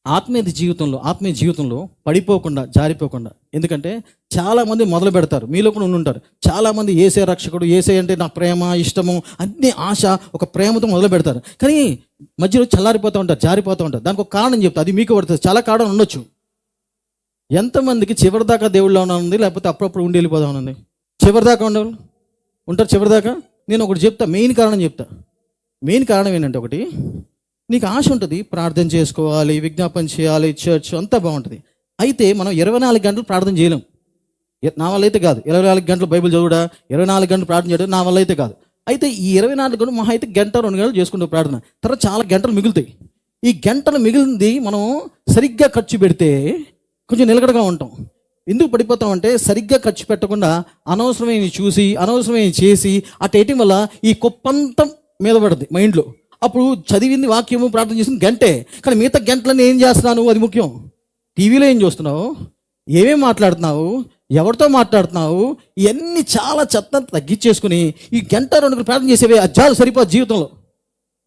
ఆత్మీయ జీవితంలో పడిపోకుండా, జారిపోకుండా. ఎందుకంటే చాలామంది మొదలు పెడతారు, మీలో కూడా ఉంటారు. చాలామంది ఏసే రక్షకుడు, ఏసే అంటే నా ప్రేమ, ఇష్టము, అన్ని ఆశ, ఒక ప్రేమతో మొదలు పెడతారు. కానీ మధ్యలో చల్లారిపోతూ ఉంటారు, జారిపోతూ ఉంటారు. దానికి ఒక కారణం చెప్తా, అది మీకు పడుతుంది. చాలా కారణం ఉండొచ్చు. ఎంతమందికి చివరిదాకా దేవుళ్ళలో ఉంది, లేకపోతే అప్పుడప్పుడు ఉండి వెళ్ళిపోదాం ఉంది? చివరిదాకా ఉండేవాళ్ళు ఉంటారు. చివరిదాకా నేను ఒకటి చెప్తా, మెయిన్ కారణం చెప్తా. మెయిన్ కారణం ఏంటంటే, ఒకటి, నీకు ఆశ ఉంటుంది, ప్రార్థన చేసుకోవాలి, విజ్ఞాపన చేయాలి, చర్చ్ అంతా బాగుంటుంది. అయితే మనం 24 గంటలు ప్రార్థన చేయలేం. నా వల్ల అయితే కాదు. 24 గంటలు బైబిల్ చదువుడా, 24 గంటలు ప్రార్థన చేయడం నా వల్ల అయితే కాదు. అయితే ఈ 24 గంటలు మహా అయితే 1-2 గంటలు చేసుకుంటాం ప్రార్థన. తర్వాత చాలా గంటలు మిగులుతాయి. ఈ గంటలు మిగిలింది మనం సరిగ్గా ఖర్చు పెడితే కొంచెం నిలకడగా ఉంటాం. ఎందుకు పడిపోతామంటే, సరిగ్గా ఖర్చు పెట్టకుండా అనవసరమైన చూసి, అనవసరమైన చేసి అటు వేయటం వల్ల ఈ కుప్పంతం మీద పడుతుంది మైండ్లో. అప్పుడు చదివింది వాక్యము, ప్రార్థన చేసింది గంటే, కానీ మిగతా గంటలన్నీ ఏం చేస్తున్నావు అది ముఖ్యం. టీవీలో ఏం చూస్తున్నావు, ఏమేమి మాట్లాడుతున్నావు, ఎవరితో మాట్లాడుతున్నావు, ఇవన్నీ చాలా చెత్త తగ్గించేసుకుని ఈ 1-2 గంటలు ప్రార్థన చేసేవే అది చాలు, సరిపోదు జీవితంలో.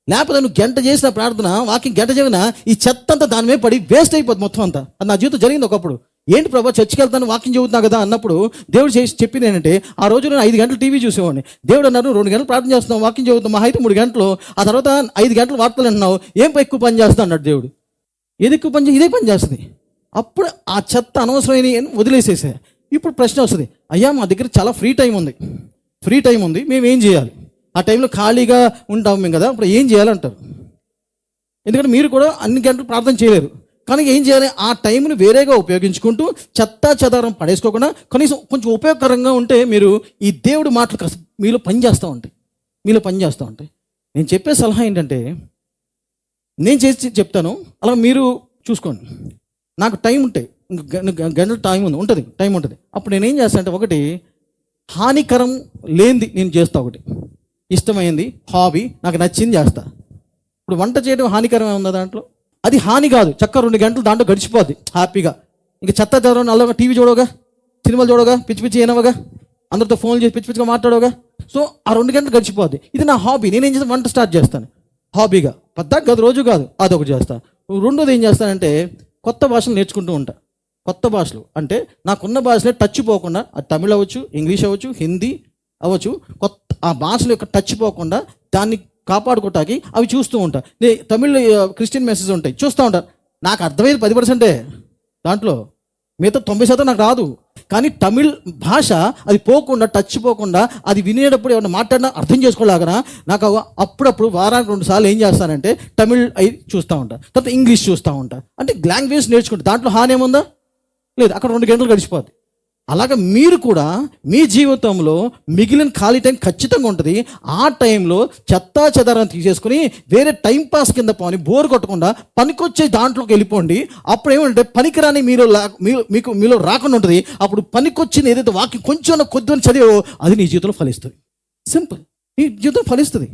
లేకపోతే నువ్వు గంట చేసిన ప్రార్థన, వాక్యం గంట చదివినా ఈ చెత్త అంతా దాని మీద పడి వేస్ట్ అయిపోద్ది మొత్తం అంతా. అది నా జీవితం జరిగింది ఒకప్పుడు. ఏంటి ప్రభా, చర్చికి వెళ్తాను, వాక్యం చెబుతున్నా కదా అన్నప్పుడు దేవుడు చెప్పింది ఏంటంటే, ఆ రోజు నేను 5 గంటలు టీవీ చూసేవాడిని. దేవుడు అన్నారు, 2 గంటలు ప్రార్థన చేస్తున్నావు, వాక్యం చెబుతాం, మహా అయితే 3 గంటలు, ఆ తర్వాత 5 గంటలు వార్తలు అంటున్నావు, ఏం ఎక్కువ పని చేస్తా అన్నాడు దేవుడు. ఏది ఎక్కువ పని ఇదే పని చేస్తుంది. అప్పుడు ఆ చెత్త అనవసరమైన వదిలేసేసా. ఇప్పుడు ప్రశ్న వస్తుంది, అయ్యా మా దగ్గర చాలా ఫ్రీ టైం ఉంది, మేము ఏం చేయాలి? ఆ టైంలో ఖాళీగా ఉంటాం మేము కదా, అప్పుడు ఏం చేయాలంటారు. ఎందుకంటే మీరు కూడా అన్ని గంటలు ప్రార్థన చేయలేరు. కానీ ఏం చేయాలి? ఆ టైంని వేరేగా ఉపయోగించుకుంటూ చెత్తా చెదారం పడేసుకోకుండా కనీసం కొంచెం ఉపయోగకరంగా ఉంటే మీరు ఈ దేవుడి మాటలు మీలో పనిచేస్తూ ఉంటాయి. నేను చెప్పే సలహా ఏంటంటే, నేను చేసి చెప్తాను, అలా మీరు చూసుకోండి. నాకు టైం ఉంటాయి, గంటల టైం ఉంటుంది. అప్పుడు నేనేం చేస్తాను అంటే, ఒకటి హానికరం లేనిది నేను చేస్తా, ఒకటి ఇష్టమైంది హాబీ, నాకు నచ్చింది చేస్తా. ఇప్పుడు వంట చేయడం హానికరమే ఉందా దాంట్లో? అది హాని కాదు. చక్క 2 గంటలు దాంట్లో గడిచిపోద్ది హ్యాపీగా. ఇంకా చెత్త చదవడం, నల్లగా టీవీ చూడవుగా, సినిమాలు చూడవుగా, పిచ్చి అయినవగా, అందరితో ఫోన్ చేసి పిచ్చిగా మాట్లాడవుగా. సో ఆ 2 గంటలు గడిచిపోద్ది. ఇది నా హాబీ. నేనేం చేస్తాను, వంట స్టార్ట్ చేస్తాను హాబీగా. పద్దాక కాదు, రోజు కాదు, అదొకటి చేస్తాను. రెండోది ఏం చేస్తానంటే, కొత్త భాషలు నేర్చుకుంటూ ఉంటా. కొత్త భాషలు అంటే నాకున్న భాషలే టచ్ పోకుండా, అది తమిళ్ అవ్వచ్చు, ఇంగ్లీష్ అవ్వచ్చు, హిందీ అవ్వచ్చు, ఆ భాషల యొక్క టచ్ పోకుండా దాన్ని కాపాడుకోవటానికి అవి చూస్తూ ఉంటా. తమిళ్ క్రిస్టియన్ మెసేజ్ ఉంటాయి, చూస్తూ ఉంటా. నాకు అర్థమయ్యేది 10%, దాంట్లో మిగతా 90% నాకు రాదు. కానీ తమిళ్ భాష అది పోకుండా, టచ్ పోకుండా, అది వినేటప్పుడు ఏమన్నా మాట్లాడినా అర్థం చేసుకోలేకనా నాకు అప్పుడప్పుడు వారానికి 2 సార్లు ఏం చేస్తానంటే తమిళ్ అవి చూస్తూ ఉంటా. తర్వాత ఇంగ్లీష్ చూస్తూ ఉంటా. అంటే లాంగ్వేజ్ నేర్చుకుంటా. దాంట్లో హాని ఏముందా? లేదు. అక్కడ 2 గంటలు గడిచిపోద్ది. అలాగే మీరు కూడా మీ జీవితంలో మిగిలిన ఖాళీ టైం ఖచ్చితంగా ఉంటుంది. ఆ టైంలో చెత్తా చెదారాన్ని తీసేసుకుని వేరే టైంపాస్ కింద పోని, బోర్ కొట్టకుండా పనికొచ్చే దాంట్లోకి వెళ్ళిపోండి. అప్పుడు ఏమంటే పనికిరాని మీలో రాకుండా ఉంటుంది. అప్పుడు పనికొచ్చింది ఏదైతే వాక్యం కొంచెం కొద్దిగా చదివో అది నీ జీవితంలో ఫలిస్తుంది. సింపుల్, నీ జీవితంలో ఫలిస్తుంది.